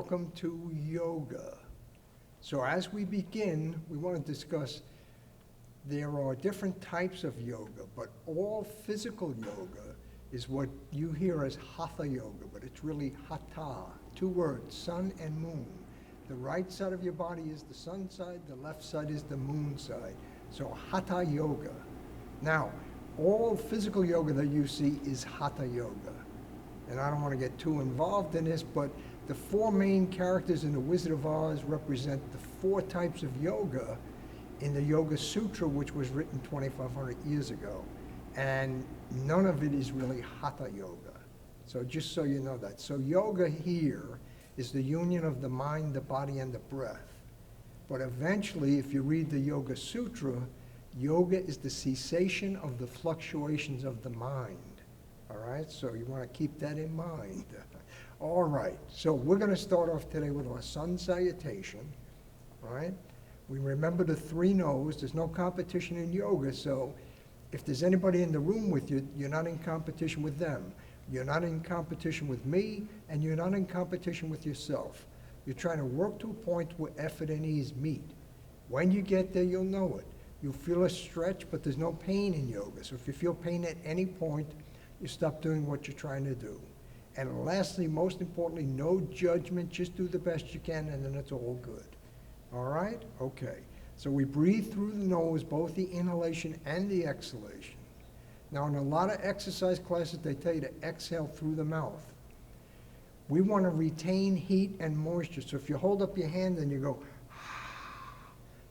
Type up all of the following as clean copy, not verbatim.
welcome to yoga. So as we begin, we want to discuss there are different types of yoga, but all physical yoga is what you hear as hatha yoga, but it's really hatha, 2 words, sun and moon. The right side of your body is the sun side, the left side is the moon side. So hatha yoga. Now, all physical yoga that you see is hatha yoga. And I don't want to get too involved in this, but the 4 main characters in the Wizard of Oz represent the 4 types of yoga in the Yoga Sutra, which was written 2,500 years ago. And none of it is really hatha yoga. So just so you know that. So yoga here is the union of the mind, the body, and the breath. But eventually, if you read the Yoga Sutra, yoga is the cessation of the fluctuations of the mind. All right, so you want to keep that in mind. All right, so we're going to start off today with our sun salutation. All right, we remember the 3 no's. There's no competition in yoga, so if there's anybody in the room with you, you're not in competition with them. You're not in competition with me, and you're not in competition with yourself. You're trying to work to a point where effort and ease meet. When you get there, you'll know it. You'll feel a stretch, but there's no pain in yoga. So if you feel pain at any point, you stop doing what you're trying to do. And lastly, most importantly, no judgment. Just do the best you can, and then it's all good. All right? Okay. So we breathe through the nose, both the inhalation and the exhalation. Now, in a lot of exercise classes, they tell you to exhale through the mouth. We want to retain heat and moisture. So if you hold up your hand and you go,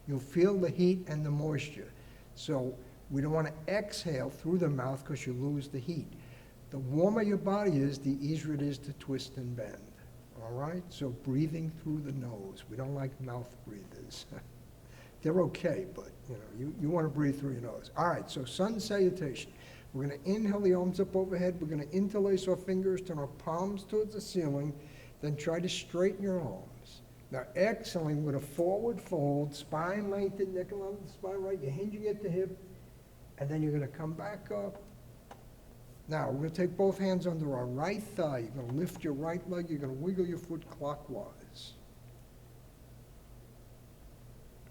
you'll feel the heat and the moisture. So we don't want to exhale through the mouth because you lose the heat. The warmer your body is, the easier it is to twist and bend. All right? So breathing through the nose. We don't like mouth breathers. They're okay, but you want to breathe through your nose. All right, so sun salutation. We're going to inhale the arms up overhead. We're going to interlace our fingers, turn our palms towards the ceiling, then try to straighten your arms. Now exhaling with a forward fold, spine lengthened, neck along the spine right, you're hinging at the hip, and then you're going to come back up. Now we're going to take both hands under our right thigh. You're going to lift your right leg. You're going to wiggle your foot clockwise.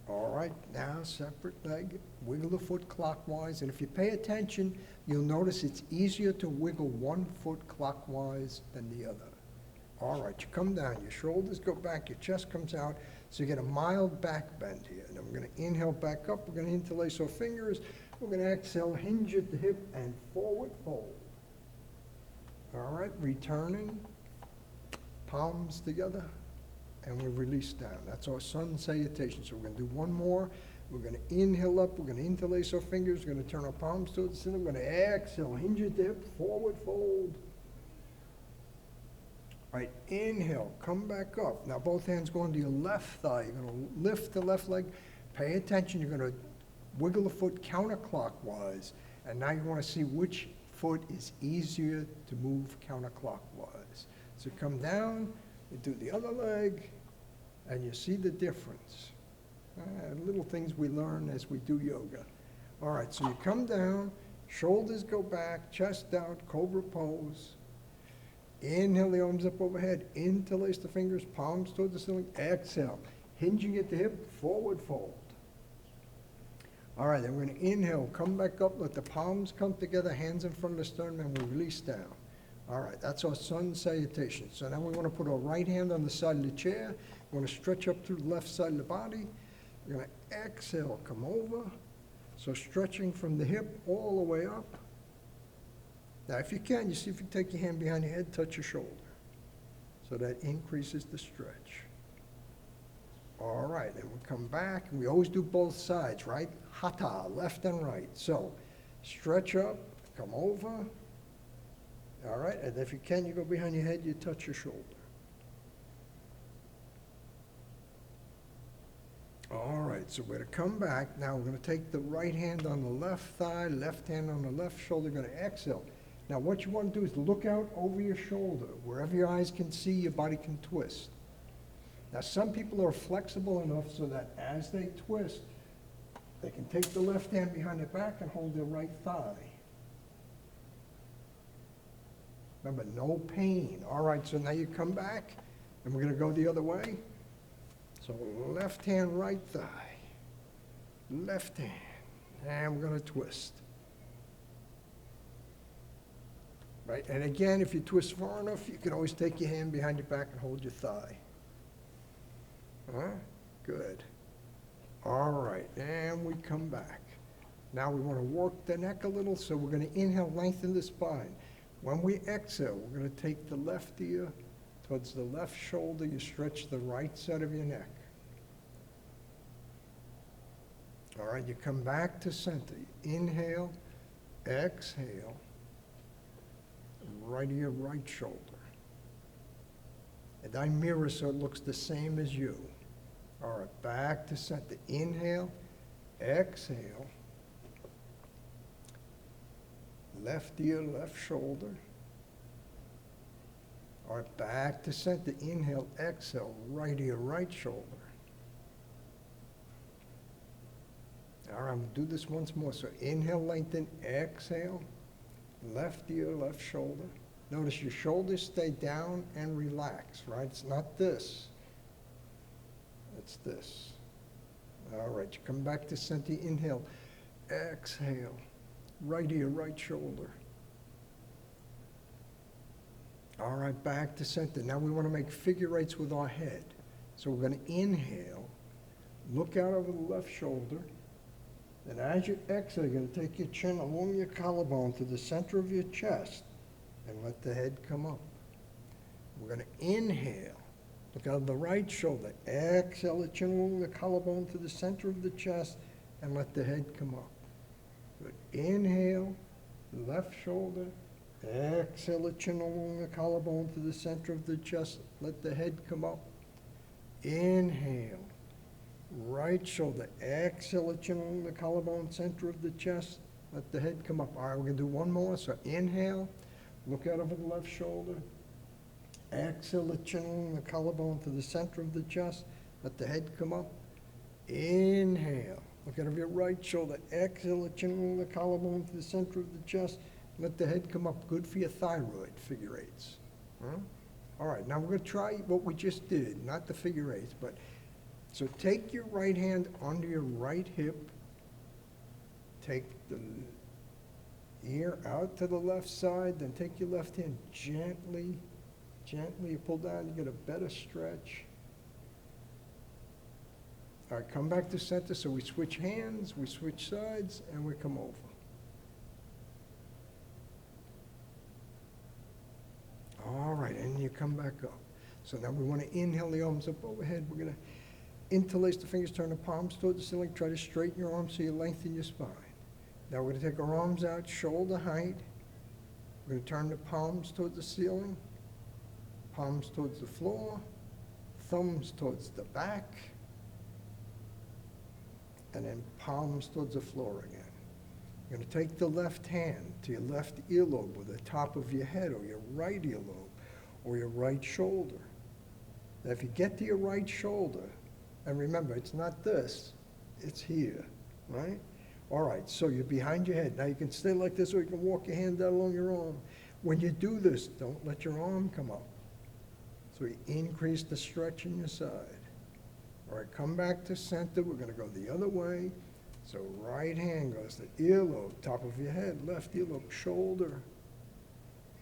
All right, now separate leg, wiggle the foot clockwise, and if you pay attention, you'll notice it's easier to wiggle one foot clockwise than the other. All right, you come down, your shoulders go back, your chest comes out, so you get a mild back bend here. And then we're going to inhale back up, we're going to interlace our fingers, we're going to exhale, hinge at the hip, and forward fold. All right, returning, palms together. And we release down. That's our sun salutation. So we're going to do one more. We're going to inhale up. We're going to interlace our fingers. We're going to turn our palms towards the center. We're going to exhale, hinge at the hip, forward fold. All right, inhale, come back up. Now both hands going to your left thigh. You're going to lift the left leg. Pay attention. You're going to wiggle the foot counterclockwise. And now you want to see which foot is easier to move counterclockwise. So come down. You do the other leg, and you see the difference. Little things we learn as we do yoga. All right, so you come down, shoulders go back, chest out, cobra pose. Inhale the arms up overhead, interlace the fingers, palms toward the ceiling, exhale. Hinging at the hip, forward fold. All right, then we're going to inhale, come back up, let the palms come together, hands in front of the sternum, and we release down. All right, that's our sun salutation. So now we want to put our right hand on the side of the chair. We want to stretch up through the left side of the body. We're going to exhale, come over. So stretching from the hip all the way up. Now if you can, you see if you take your hand behind your head, touch your shoulder. So that increases the stretch. All right, then we'll come back. And we always do both sides, right? Hatha, left and right. So stretch up, come over. All right, and if you can, you go behind your head, you touch your shoulder. All right, so we're going to come back. Now we're going to take the right hand on the left thigh, left hand on the left shoulder, going to exhale. Now what you want to do is look out over your shoulder. Wherever your eyes can see, your body can twist. Now some people are flexible enough so that as they twist, they can take the left hand behind their back and hold their right thigh. Remember, no pain. All right, so now you come back, And we're gonna go the other way. So left hand, right thigh. Left hand. And we're gonna twist. Right, and again, if you twist far enough, you can always take your hand behind your back and hold your thigh. Good. All right, and we come back. Now we want to work the neck a little, so we're going to inhale, lengthen the spine. When we exhale, we're going to take the left ear towards the left shoulder. You stretch the right side of your neck. All right, you come back to center. Inhale, exhale, right ear, right shoulder. And I mirror so it looks the same as you. All right, back to center. Inhale, exhale. Left ear, left shoulder. All right, back to center. Inhale, exhale, right ear, right shoulder. All right, I'm gonna do this once more. So inhale, lengthen, exhale, left ear, left shoulder. Notice your shoulders stay down and relax, right? It's not this. It's this. All right, you come back to center. Inhale, exhale, right ear, right shoulder. All right, back to center. Now we want to make figure eights with our head. So we're going to inhale, look out over the left shoulder. Then as you exhale, you're going to take your chin along your collarbone to the center of your chest and let the head come up. We're going to inhale, look out of the right shoulder. Exhale the chin along the collarbone to the center of the chest and let the head come up. Good. Inhale, left shoulder. Exhale the chin along the collarbone to the center of the chest. Let the head come up. Inhale, right shoulder. Exhale the chin along the collarbone, center of the chest. Let the head come up. All right, we're going to do one more. So inhale, look out over the left shoulder. Exhale the chin along the collarbone to the center of the chest. Let the head come up. Inhale, look out over your right shoulder. Exhale the chin along the collarbone to the center of the chest. Let the head come up. Good for your thyroid, figure eights. All right, now we're going to try what we just did, not the figure eights, but so take your right hand under your right hip. Take the ear out to the left side, then take your left hand gently, you pull down, you get a better stretch. All right, come back to center. So we switch hands, we switch sides, and we come over. All right, and you come back up. So now we want to inhale the arms up overhead. We're going to interlace the fingers, turn the palms towards the ceiling. Try to straighten your arms so you lengthen your spine. Now we're going to take our arms out, shoulder height. We're going to turn the palms towards the ceiling, palms towards the floor, thumbs towards the back, and then palms towards the floor again. You're going to take the left hand to your left earlobe or the top of your head or your right earlobe or your right shoulder. Now if you get to your right shoulder, and remember, it's not this, it's here, right? All right, so you're behind your head. Now you can stay like this or you can walk your hand down along your arm. When you do this, don't let your arm come up. So you increase the stretch in your side. All right, come back to center. We're going to go the other way. So right hand goes to earlobe, top of your head, left earlobe, shoulder.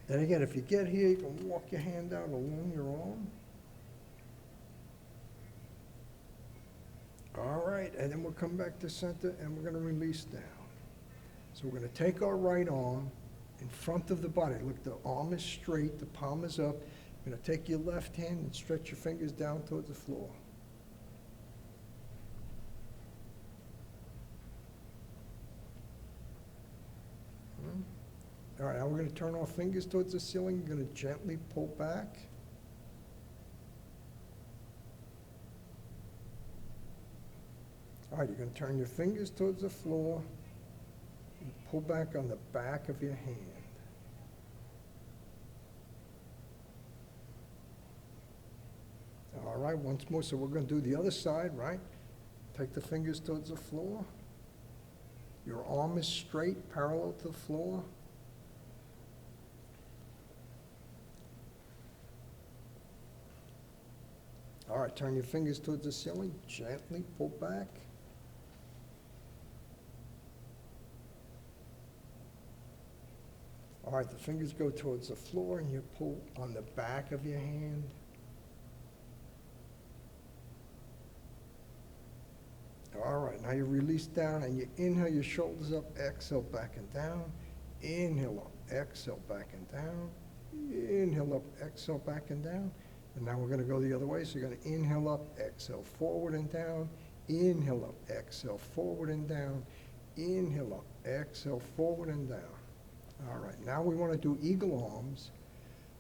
Then again, if you get here, you can walk your hand down along your arm. All right, and then we'll come back to center and we're going to release down. So we're going to take our right arm in front of the body. Look, the arm is straight, the palm is up. You're going to take your left hand and stretch your fingers down towards the floor. All right, now we're going to turn our fingers towards the ceiling. You're going to gently pull back. All right, you're going to turn your fingers towards the floor and pull back on the back of your hand. All right, once more. So we're going to do the other side, right? Take the fingers towards the floor. Your arm is straight, parallel to the floor. All right, turn your fingers towards the ceiling, gently pull back. All right, the fingers go towards the floor and you pull on the back of your hand. All right, now you release down and you inhale your shoulders up, exhale back and down. Inhale up, exhale back and down. Inhale up, exhale back and down. And now we're going to go the other way. So you're going to inhale up, exhale forward and down. Inhale up, exhale forward and down. Inhale up, exhale forward and down. All right, now we want to do eagle arms.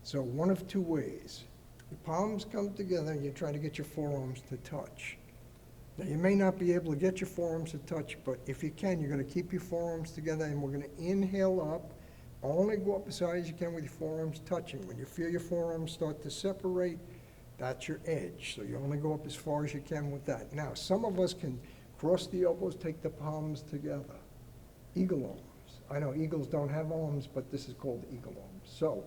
So one of two ways. Your palms come together and you try to get your forearms to touch. Now you may not be able to get your forearms to touch, but if you can, you're going to keep your forearms together and we're going to inhale up. Only go up as high as you can with your forearms touching. When you feel your forearms start to separate, that's your edge. So you only go up as far as you can with that. Now, some of us can cross the elbows, take the palms together. Eagle arms. I know eagles don't have arms, but this is called eagle arms. So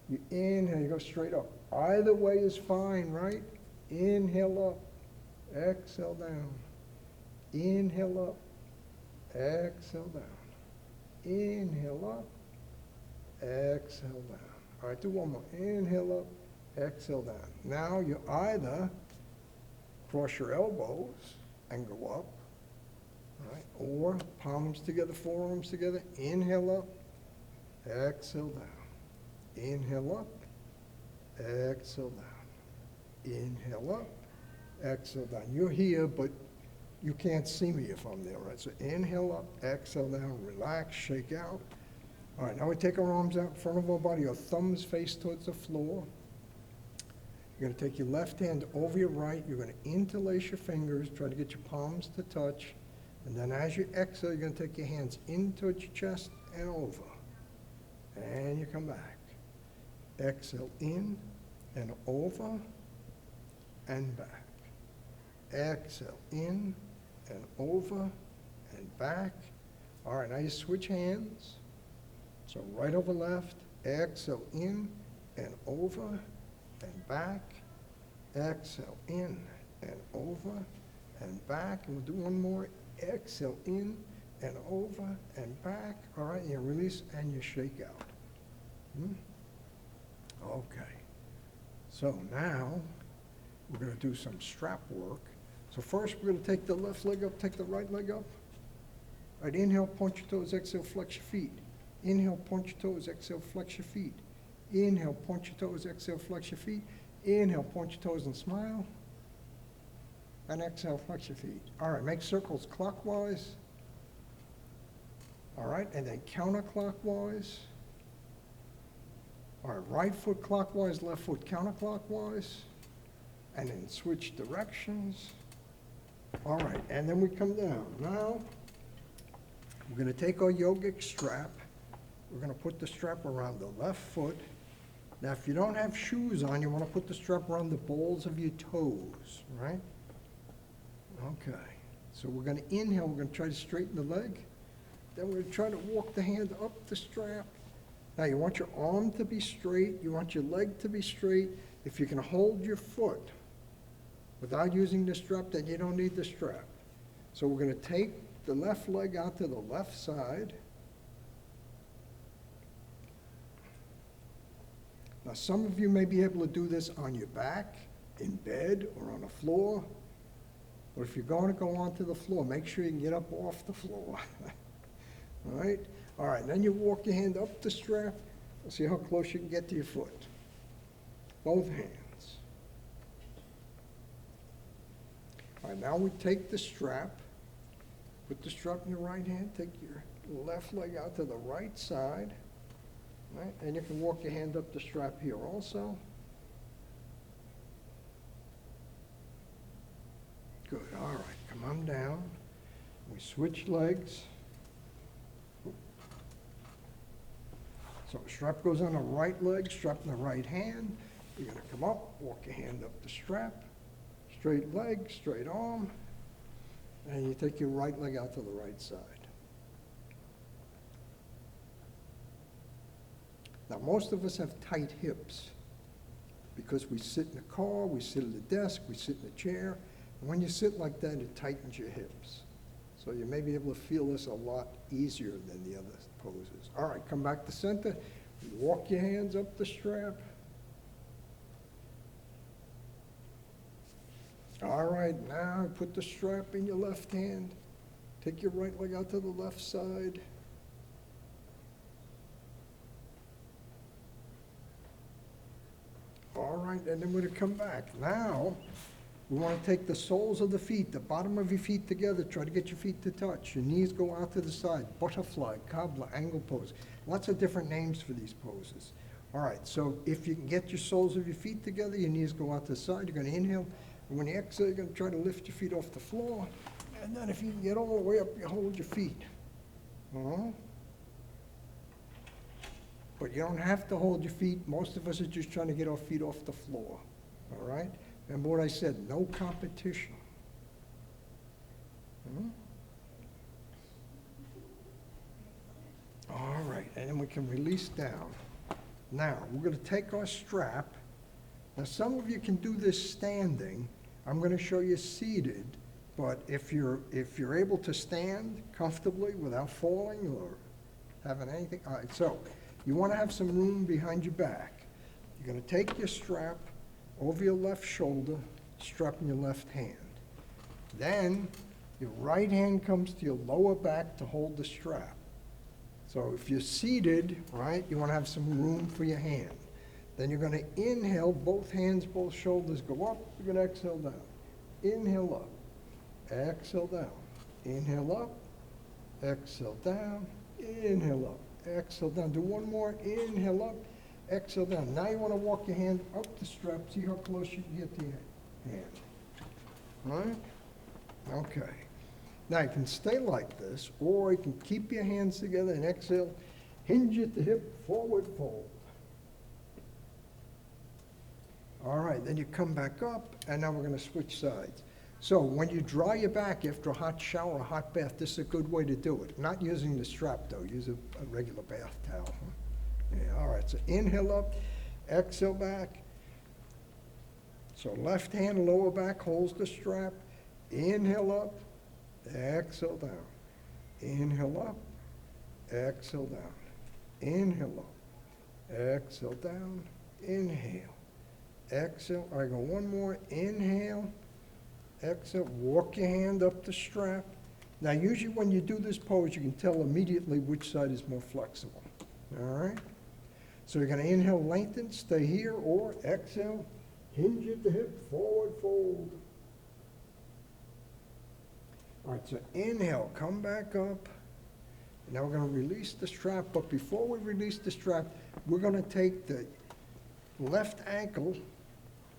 you inhale, you go straight up. Either way is fine, right? Inhale up, exhale down. Inhale up, exhale down. Inhale up, exhale down. All right, do one more. Inhale up, exhale down. Now you either cross your elbows and go up, all right, or palms together, forearms together. Inhale up, exhale down. Inhale up, exhale down. Inhale up, exhale down. You're here, but you can't see me if I'm there, right? So inhale up, exhale down, relax, shake out. All right, now we take our arms out in front of our body, our thumbs face towards the floor. You're gonna take your left hand over your right, you're gonna interlace your fingers, try to get your palms to touch, and then as you exhale, you're gonna take your hands in towards your chest and over. And you come back. Exhale in and over and back. Exhale in and over and back. All right, now you switch hands. So right over left, exhale in and over and back. Exhale in and over and back. And we'll do one more. Exhale in and over and back. All right, you release and you shake out. Okay. So now we're going to do some strap work. So first we're going to take the left leg up, take the right leg up. All right, inhale, point your toes, exhale, flex your feet. Inhale, point your toes, exhale, flex your feet. Inhale, point your toes, exhale, flex your feet. Inhale, point your toes and smile. And exhale, flex your feet. All right, make circles clockwise. All right, and then counterclockwise. All right, right foot clockwise, left foot counterclockwise. And then switch directions. All right, and then we come down. Now, we're gonna take our yogic strap. We're gonna put the strap around the left foot. Now, if you don't have shoes on, you wanna put the strap around the balls of your toes, right? Okay, so we're gonna inhale, we're gonna try to straighten the leg. Then we're gonna try to walk the hand up the strap. Now, you want your arm to be straight, you want your leg to be straight. If you can hold your foot without using the strap, then you don't need the strap. So we're gonna take the left leg out to the left side. Now, some of you may be able to do this on your back, in bed, or on the floor. But if you're going to go onto the floor, make sure you can get up off the floor. All right? All right, then you walk your hand up the strap. See how close you can get to your foot. Both hands. All right, now we take the strap. Put the strap in your right hand. Take your left leg out to the right side. Right? And you can walk your hand up the strap here also. Good, all right, come on down. We switch legs. So strap goes on the right leg, strap in the right hand. You're gonna come up, walk your hand up the strap, straight leg, straight arm, and you take your right leg out to the right side. Now, most of us have tight hips. because we sit in the car, we sit at the desk, we sit in a chair. And when you sit like that, it tightens your hips. So you may be able to feel this a lot easier than the other poses. All right, come back to center. Walk your hands up the strap. All right, now put the strap in your left hand. Take your right leg out to the left side. All right, and then we're going to come back. Now, we want to take the soles of the feet, the bottom of your feet together. Try to get your feet to touch. Your knees go out to the side. Butterfly, cobbler, angle pose. Lots of different names for these poses. All right, so if you can get your soles of your feet together, your knees go out to the side. You're going to inhale. And when you exhale, you're going to try to lift your feet off the floor. And then if you can get all the way up, you hold your feet. But you don't have to hold your feet. Most of us are just trying to get our feet off the floor. All right? Remember what I said, no competition. All right, and then we can release down. Now, we're going to take our strap. Now, some of you can do this standing. I'm going to show you seated, but if you're able to stand comfortably without falling or having anything, all right, so you want to have some room behind your back. You're going to take your strap over your left shoulder, strap in your left hand. Then your right hand comes to your lower back to hold the strap. So if you're seated, right, you want to have some room for your hand. Then you're going to inhale, both hands, both shoulders go up. You're going to exhale down. Inhale up, exhale down. Inhale up, exhale down. Inhale up, exhale down. Do one more. Inhale up, exhale down. Now you want to walk your hand up the strap. See how close you can get to your hand. All right? Okay. Now you can stay like this, or you can keep your hands together and exhale. Hinge at the hip, forward fold. All right, then you come back up, and now we're going to switch sides. So when you dry your back after a hot shower, a hot bath, this is a good way to do it. Not using the strap, though. Use a regular bath towel. Yeah, all right, so inhale up, exhale back. So left hand, lower back holds the strap. Inhale up, exhale down. Inhale up, exhale down. Inhale up, exhale down. Inhale, exhale. All right, go one more. Inhale, exhale. Walk your hand up the strap. Now, usually when you do this pose, you can tell immediately which side is more flexible. All right? So you're going to inhale, lengthen, stay here, or exhale, hinge at the hip, forward fold. All right, so inhale, come back up. Now we're going to release the strap, but before we release the strap, we're going to take the left ankle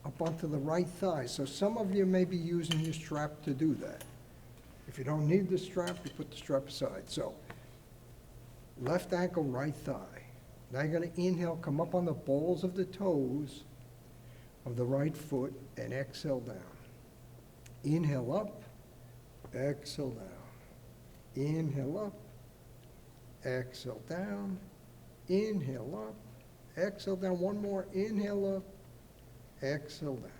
up onto the right thigh. So some of you may be using your strap to do that. If you don't need the strap, you put the strap aside. So left ankle, right thigh. Now you're going to inhale, come up on the balls of the toes of the right foot, and exhale down. Inhale up, exhale down. Inhale up, exhale down. Inhale up, exhale down. One more. Inhale up, exhale down.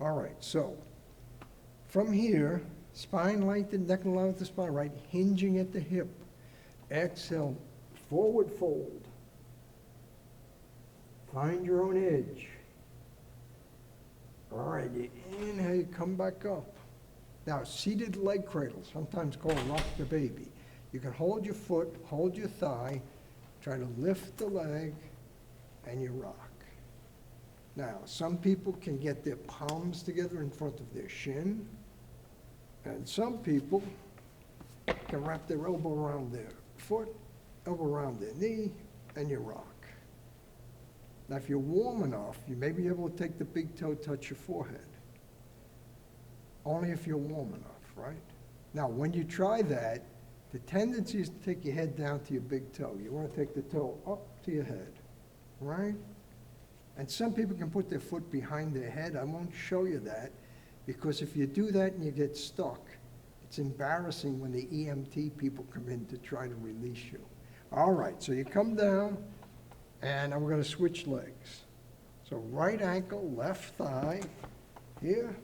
All right, so from here, spine lengthened, neck in line with the spine, right, hinging at the hip. Exhale, forward fold. Find your own edge. All right, you inhale, you come back up. Now, seated leg cradle, sometimes called rock the baby. You can hold your foot, hold your thigh, try to lift the leg, and you rock. Now, some people can get their palms together in front of their shin, and some people can wrap their elbow around their foot, elbow around their knee, and you rock. Now, if you're warm enough, you may be able to take the big toe, touch your forehead. Only if you're warm enough, right? Now, when you try that, the tendency is to take your head down to your big toe. You want to take the toe up to your head, right? And some people can put their foot behind their head. I won't show you that, because if you do that and you get stuck, it's embarrassing when the EMT people come in to try to release you. All right, so you come down, and we're going to switch legs. So right ankle, left thigh, here.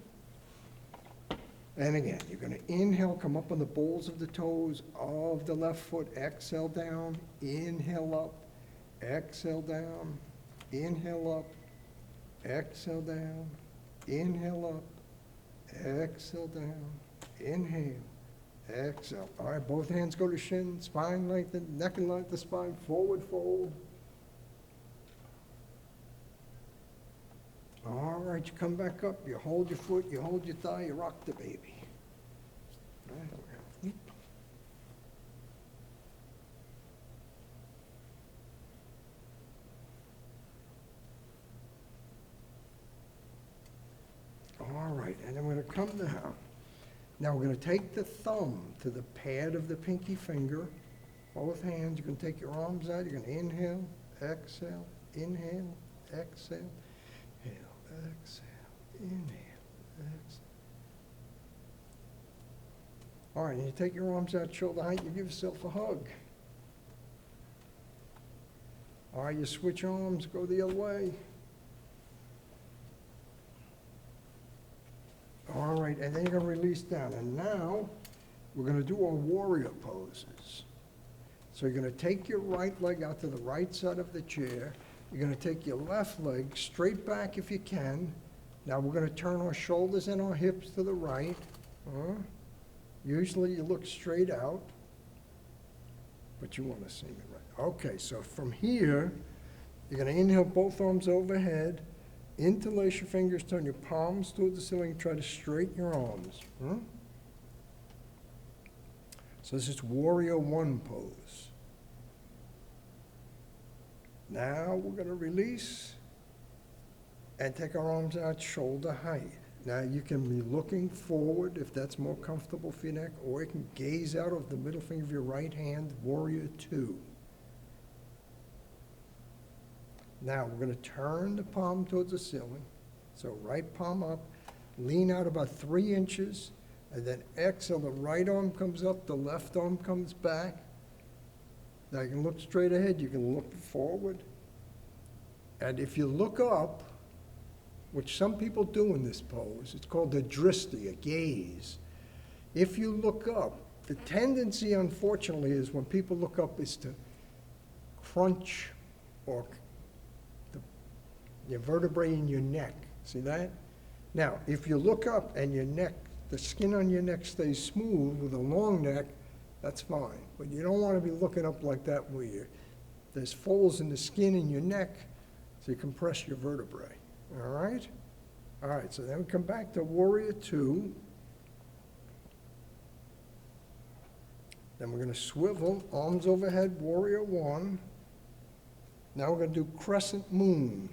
And again, you're gonna inhale, come up on the balls of the toes of the left foot, exhale down, inhale up, exhale down, inhale up, exhale down, inhale up, exhale down, inhale, exhale. All right, both hands go to shin, spine lengthen, neck and line the spine, forward fold. All right, you come back up, you hold your foot, you hold your thigh, you rock the baby. All right. All right, and then we're going to come down. Now we're going to take the thumb to the pad of the pinky finger, both hands. You're going to take your arms out. You're going to inhale, exhale, inhale, exhale, exhale, inhale, exhale. All right, and you take your arms out shoulder height, you give yourself a hug. All right, you switch arms, go the other way. All right, and then you're gonna release down. And now, we're gonna do our warrior poses. So you're gonna take your right leg out to the right side of the chair. You're gonna take your left leg straight back if you can. Now we're gonna turn our shoulders and our hips to the right. Usually you look straight out, but you wanna see me right. Okay, so from here, you're gonna inhale both arms overhead, interlace your fingers, turn your palms toward the ceiling, try to straighten your arms. So this is warrior one pose. Now we're going to release and take our arms out shoulder height. Now you can be looking forward if that's more comfortable for your neck, or you can gaze out of the middle finger of your right hand, warrior two. Now we're going to turn the palm towards the ceiling. So right palm up, lean out about 3 inches, and then exhale, the right arm comes up, the left arm comes back. Now you can look straight ahead, you can look forward. And if you look up, which some people do in this pose, it's called the dristi, a gaze. If you look up, the tendency, unfortunately, is when people look up is to crunch or your vertebrae in your neck. See that? Now, if you look up and your neck, the skin on your neck stays smooth with a long neck, that's fine. But you don't want to be looking up like that where there's folds in the skin in your neck, so you compress your vertebrae. All right? All right, so then we come back to warrior two. Then we're going to swivel, arms overhead, warrior one. Now we're going to do crescent moon.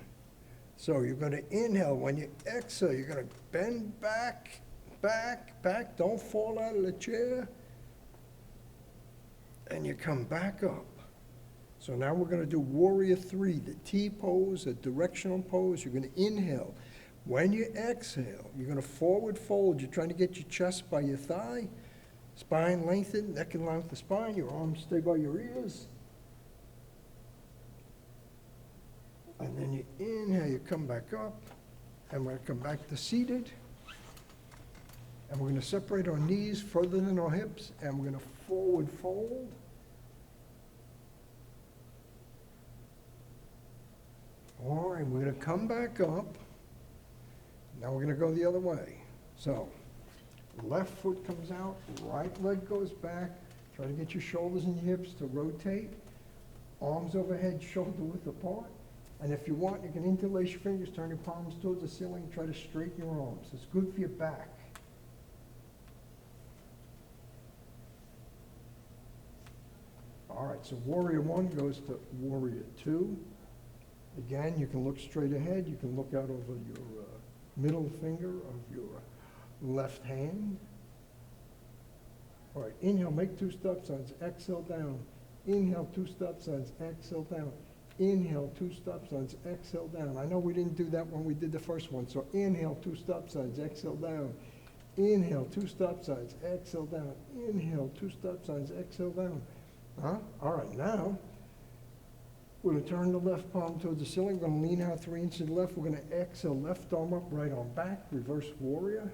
So you're going to inhale. When you exhale, you're going to bend back, back, back. Don't fall out of the chair. And you come back up. So now we're going to do warrior three, the T pose, a directional pose. You're going to inhale. When you exhale, you're going to forward fold. You're trying to get your chest by your thigh. Spine lengthened, neck in line with the spine. Your arms stay by your ears. And then you inhale, you come back up, and we're going to come back to seated. And we're going to separate our knees further than our hips, and we're going to forward fold. All right, we're going to come back up. Now we're going to go the other way. So, left foot comes out, right leg goes back. Try to get your shoulders and your hips to rotate. Arms overhead, shoulder width apart. And if you want, you can interlace your fingers, turn your palms towards the ceiling, try to straighten your arms. It's good for your back. All right, so warrior one goes to warrior two. Again, you can look straight ahead. You can look out over your middle finger of your left hand. All right, inhale, make 2 step signs, exhale down. Inhale, 2 step signs, exhale down. Inhale, 2 step signs, exhale down. I know we didn't do that when we did the first one, so inhale, 2 step signs, exhale down. Inhale, 2 step signs, exhale down. Inhale, 2 step signs, exhale down. All right, now, We're gonna turn the left palm towards the ceiling, we're gonna lean out 3 inches to the left, we're gonna exhale, left arm up, right arm back, reverse warrior.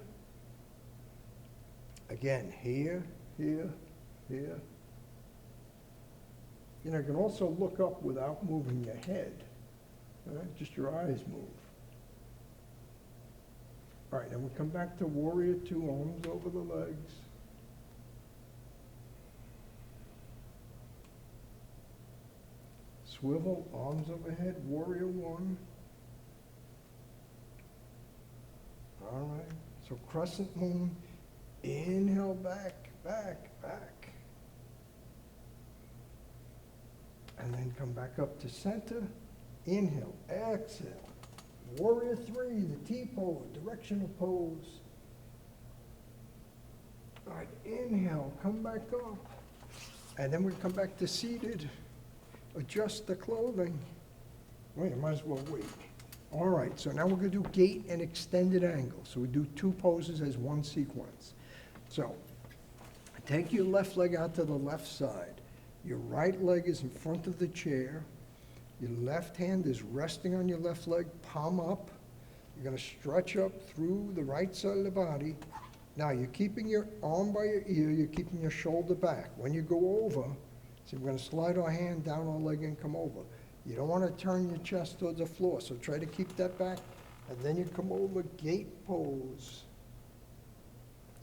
Again, here, here, here. You know, you can also look up without moving your head, all right? Just your eyes move. All right, and we come back to warrior 2, arms over the legs. Swivel, arms overhead, warrior 1. All right, so crescent moon, inhale back, back, back. And then come back up to center, inhale, exhale. Warrior 3, the T pose, directional pose. All right, inhale, come back up. And then we come back to seated. Adjust the clothing. Wait, I might as well wait. All right, so now we're gonna do gait and extended angle. So we do 2 poses as 1 sequence. So, take your left leg out to the left side. Your right leg is in front of the chair. Your left hand is resting on your left leg, palm up. You're gonna stretch up through the right side of the body. Now, you're keeping your arm by your ear, you're keeping your shoulder back. When you go over, so we're gonna slide our hand down our leg and come over. You don't wanna turn your chest towards the floor, so try to keep that back. And then you come over, gate pose.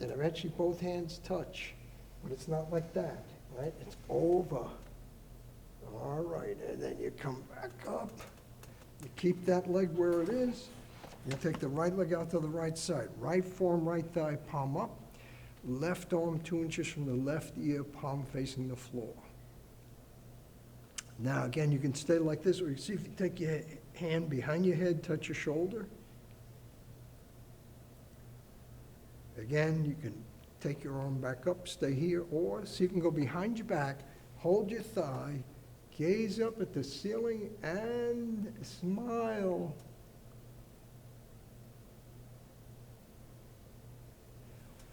And eventually both hands touch, but it's not like that, right? It's over. All right, and then you come back up. You keep that leg where it is. You take the right leg out to the right side. Right forearm, right thigh, palm up. Left arm 2 inches from the left ear, palm facing the floor. Now, again, you can stay like this, or you see if you take your hand behind your head, touch your shoulder. Again, you can take your arm back up, stay here, or see if you can go behind your back, hold your thigh, gaze up at the ceiling, and smile.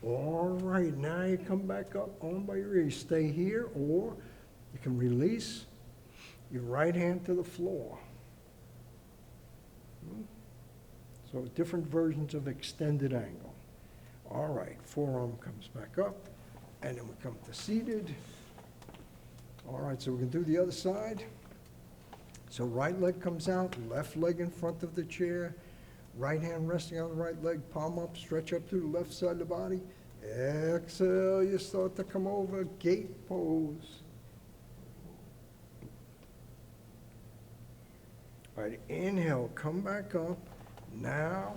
All right, now you come back up, arm by your ear. Stay here, or you can release your right hand to the floor. So different versions of extended angle. All right, forearm comes back up, and then we come to seated. All right, so we can do the other side. So right leg comes out, left leg in front of the chair, right hand resting on the right leg, palm up, stretch up through the left side of the body. Exhale, you start to come over, gate pose. All right, inhale, come back up. Now,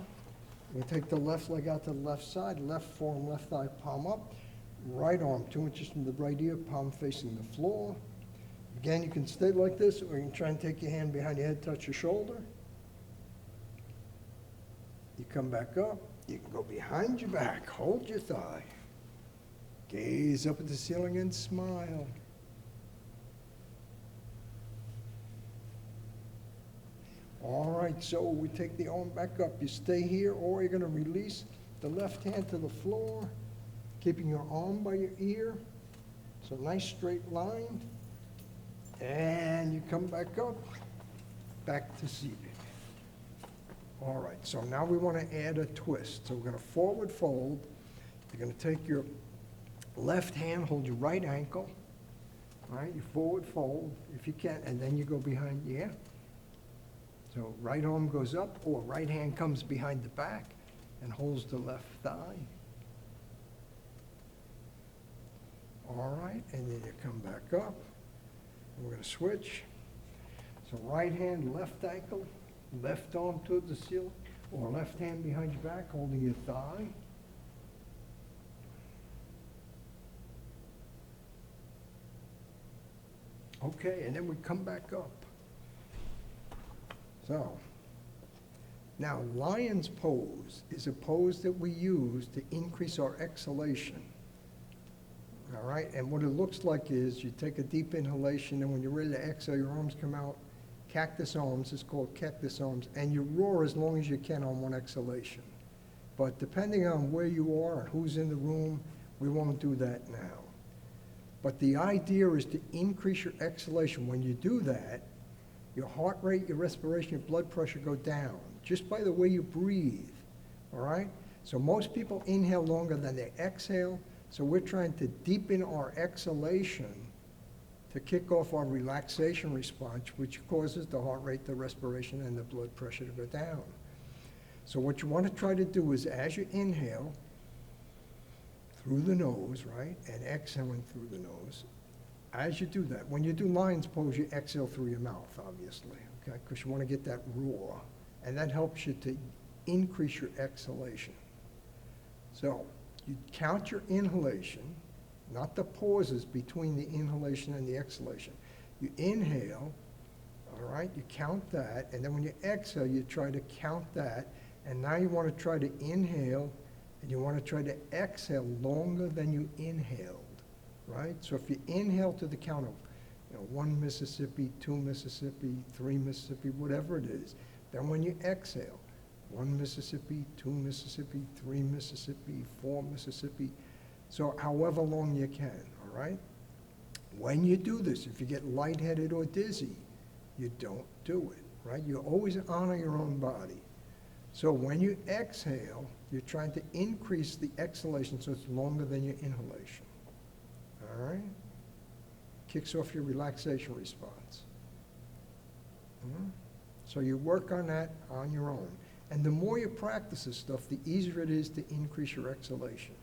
we take the left leg out to the left side, left forearm, left thigh, palm up. Right arm 2 inches from the right ear, palm facing the floor. Again, you can stay like this, or you can try and take your hand behind your head, touch your shoulder. You come back up. You can go behind your back, hold your thigh. Gaze up at the ceiling and smile. All right, so we take the arm back up. You stay here, or you're gonna release the left hand to the floor, keeping your arm by your ear. So nice straight line. And you come back up, back to seated. All right, so now we want to add a twist. So we're going to forward fold. You're going to take your left hand, hold your right ankle. All right, you forward fold if you can, and then you go behind, yeah. So right arm goes up, or right hand comes behind the back and holds the left thigh. All right, and then you come back up. We're going to switch. So right hand, left ankle, left arm towards the ceiling, or left hand behind your back, holding your thigh. Okay, and then we come back up. So, now lion's pose is a pose that we use to increase our exhalation. All right, and what it looks like is you take a deep inhalation, and when you're ready to exhale, your arms come out. Cactus arms, it's called cactus arms, and you roar as long as you can on one exhalation. But depending on where you are and who's in the room, we won't do that now. But the idea is to increase your exhalation. When you do that, your heart rate, your respiration, your blood pressure go down, just by the way you breathe, all right? So most people inhale longer than they exhale, so we're trying to deepen our exhalation to kick off our relaxation response, which causes the heart rate, the respiration, and the blood pressure to go down. So what you want to try to do is, as you inhale through the nose, right, and exhaling through the nose, as you do that, when you do lion's pose, you exhale through your mouth, obviously, okay, because you want to get that roar, and that helps you to increase your exhalation. So you count your inhalation, not the pauses between the inhalation and the exhalation. You inhale, all right, you count that, and then when you exhale, you try to count that, and now you want to try to inhale, and you want to try to exhale longer than you inhaled, right? So if you inhale to the count of 1 Mississippi, 2 Mississippi, 3 Mississippi, whatever it is, then when you exhale, 1 Mississippi, 2 Mississippi, 3 Mississippi, 4 Mississippi, so however long you can, all right? When you do this, if you get lightheaded or dizzy, you don't do it, right? You always honor your own body. So when you exhale, you're trying to increase the exhalation so it's longer than your inhalation, all right? Kicks off your relaxation response. So you work on that on your own. And the more you practice this stuff, the easier it is to increase your exhalation.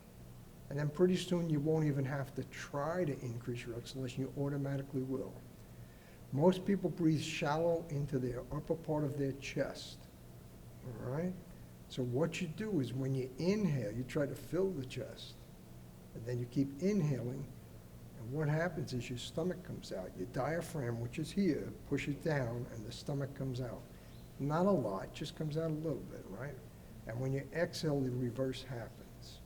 And then pretty soon you won't even have to try to increase your exhalation, you automatically will. Most people breathe shallow into their upper part of their chest, all right? So what you do is when you inhale, you try to fill the chest, and then you keep inhaling, and what happens is your stomach comes out. Your diaphragm, which is here, pushes down, and the stomach comes out. Not a lot, just comes out a little bit, right? And when you exhale, the reverse happens.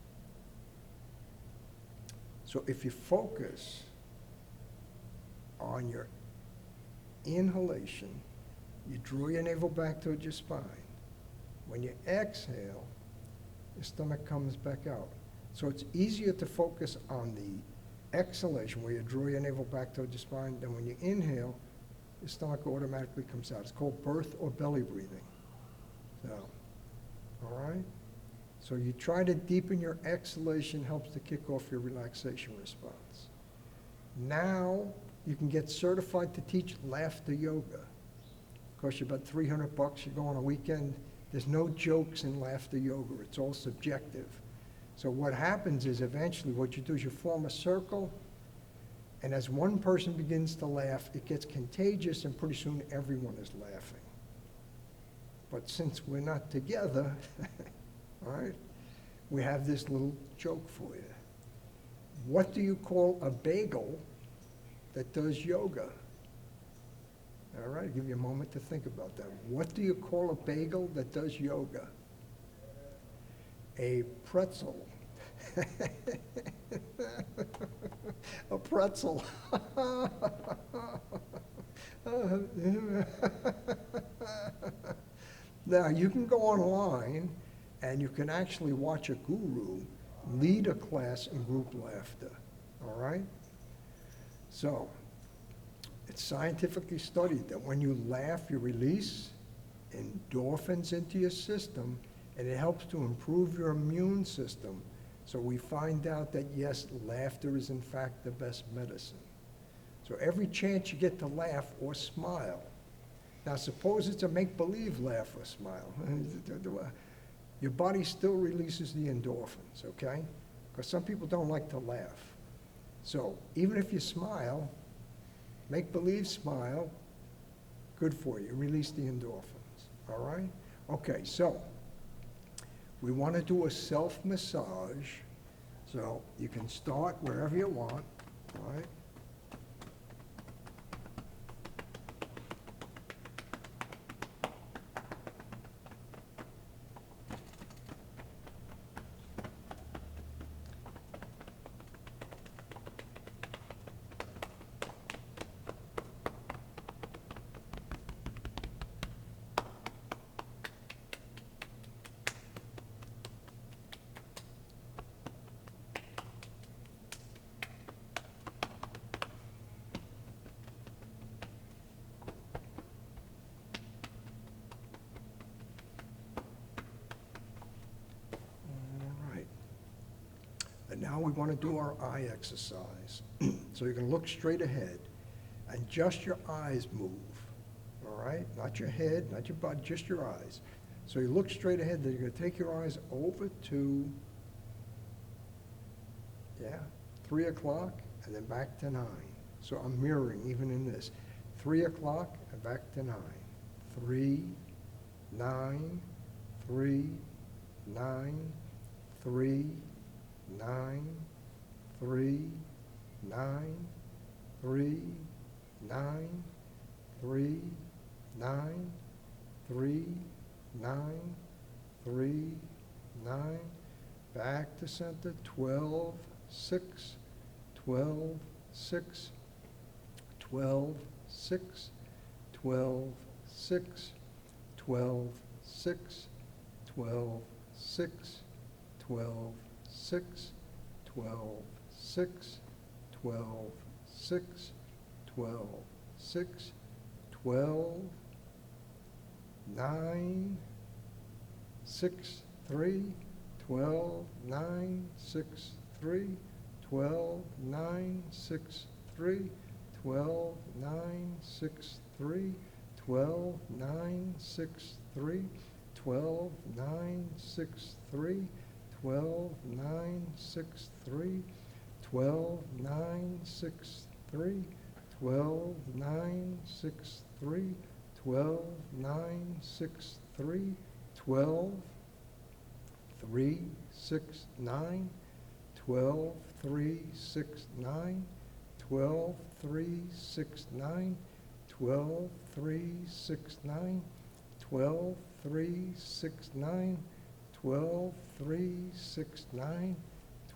So if you focus on your inhalation, you draw your navel back towards your spine. When you exhale, your stomach comes back out. So it's easier to focus on the exhalation, where you draw your navel back towards your spine, than when you inhale, your stomach automatically comes out. It's called birth or belly breathing. So, all right? So you try to deepen your exhalation, helps to kick off your relaxation response. Now you can get certified to teach laughter yoga. Costs you about $300. You go on a weekend. There's no jokes in laughter yoga. It's all subjective. So what happens is eventually what you do is you form a circle, and as one person begins to laugh, it gets contagious, and pretty soon everyone is laughing. But since we're not together, all right, we have this little joke for you. What do you call a bagel that does yoga? All right, I'll give you a moment to think about that. What do you call a bagel that does yoga? A pretzel. A pretzel. Now, you can go online and you can actually watch a guru lead a class in group laughter, all right? So, it's scientifically studied that when you laugh, you release endorphins into your system, and it helps to improve your immune system. So we find out that, yes, laughter is in fact the best medicine. So every chance you get to laugh or smile. Now suppose it's a make-believe laugh or smile. Your body still releases the endorphins, okay? Because some people don't like to laugh. So even if you smile, make-believe smile, good for you. Release the endorphins, all right? Okay, so we want to do a self-massage. So you can start wherever you want, all right? Now we want to do our eye exercise. So you're going to look straight ahead and just your eyes move, all right? Not your head, not your body, just your eyes. So you look straight ahead, then you're going to take your eyes over to, 3 o'clock and then back to 9. So I'm mirroring even in this. 3 o'clock and back to 9. 3, 9, 3, 9, 3, 9, 3, 9, 3, 9, 3, 9, 3, 9, 3, 9, back to center, 12, 6, 12, 6, 12, 6, 12, 6, 12, 6, 12, 6, 12, 6, 12, 6, 12, 6, 12, 6, 12, 9, 6, 3, 12, 9, 6, 3, 12, 9, 6, 3, 12, 9, 6, 3, 12, 9, 6, 3, 12, 9, 6, 3, 12, 9, 6, 3, 12, 9, 6, 3, 12, 9, 6, 3, 12, 9, 6, 3, 12, 3, 6, 9, 12, 3, 6, 9, 12, 3, 6, 9, 12, 3, 6, 9, 12, 3, 6, 9, 12, 3, 6, 9,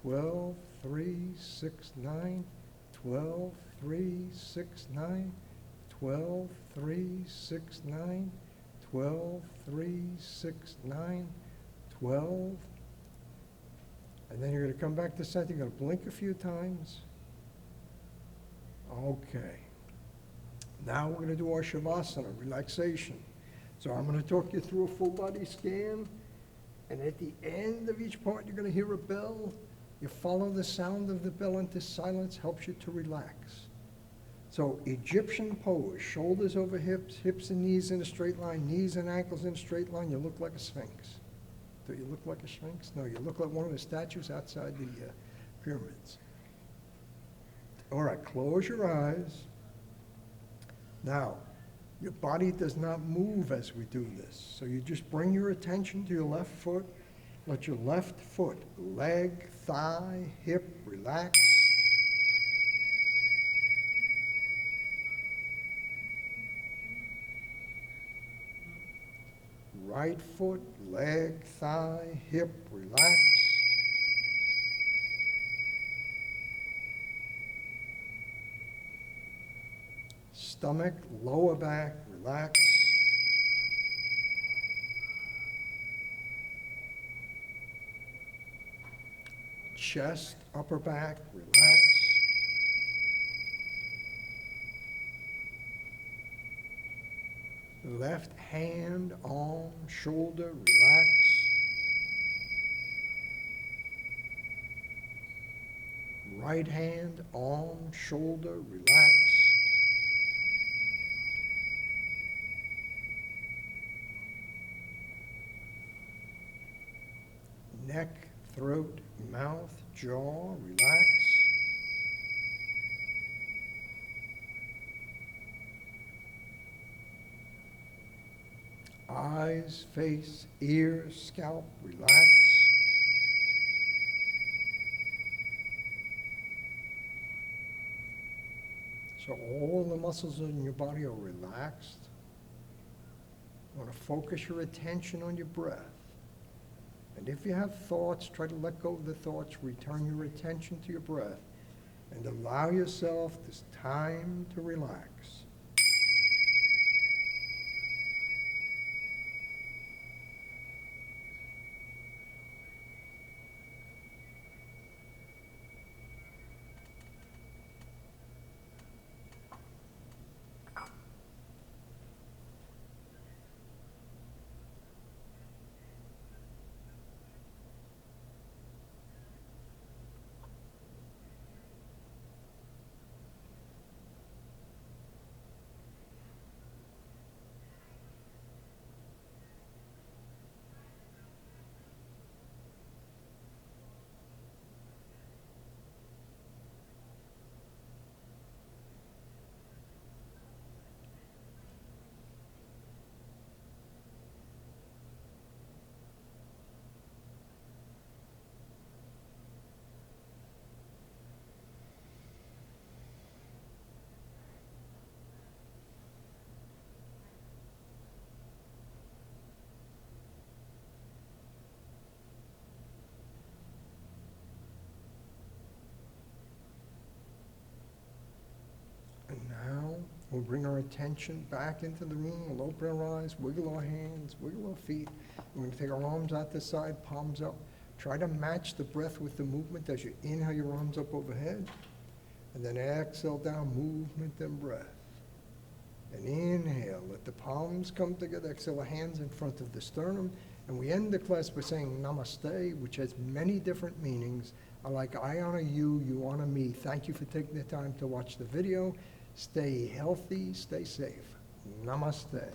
12, 3, 6, 9, 12, 3, 6, 9, 12, 3, 6, 9, 12, 3, 6, 9, 12. And then you're going to come back to center. You're going to blink a few times. Okay. Now we're going to do our Shavasana, relaxation. So I'm going to talk you through a full body scan. And at the end of each part, you're going to hear a bell. You follow the sound of the bell into silence, helps you to relax. So Egyptian pose, shoulders over hips, hips and knees in a straight line, knees and ankles in a straight line. You look like a sphinx. Do you look like a sphinx? No, you look like one of the statues outside the pyramids. All right, close your eyes. Now, your body does not move as we do this. So you just bring your attention to your left foot. Let your left foot, leg, thigh, hip, relax. Right foot, leg, thigh, hip, relax. Stomach, lower back, relax. Chest, upper back, relax. Left hand, arm, shoulder, relax. Right hand, arm, shoulder, relax. Neck, throat, mouth, jaw, relax. Eyes, face, ears, scalp, relax. So all the muscles in your body are relaxed. You want to focus your attention on your breath. And if you have thoughts, try to let go of the thoughts, return your attention to your breath, and allow yourself this time to relax. We'll bring our attention back into the room. We'll open our eyes, wiggle our hands, wiggle our feet. We're going to take our arms out the side, palms up. Try to match the breath with the movement as you inhale your arms up overhead. And then exhale down, movement and breath. And inhale, let the palms come together. Exhale, the hands in front of the sternum. And we end the class by saying namaste, which has many different meanings. I honor you, you honor me. Thank you for taking the time to watch the video. Stay healthy, stay safe. Namaste.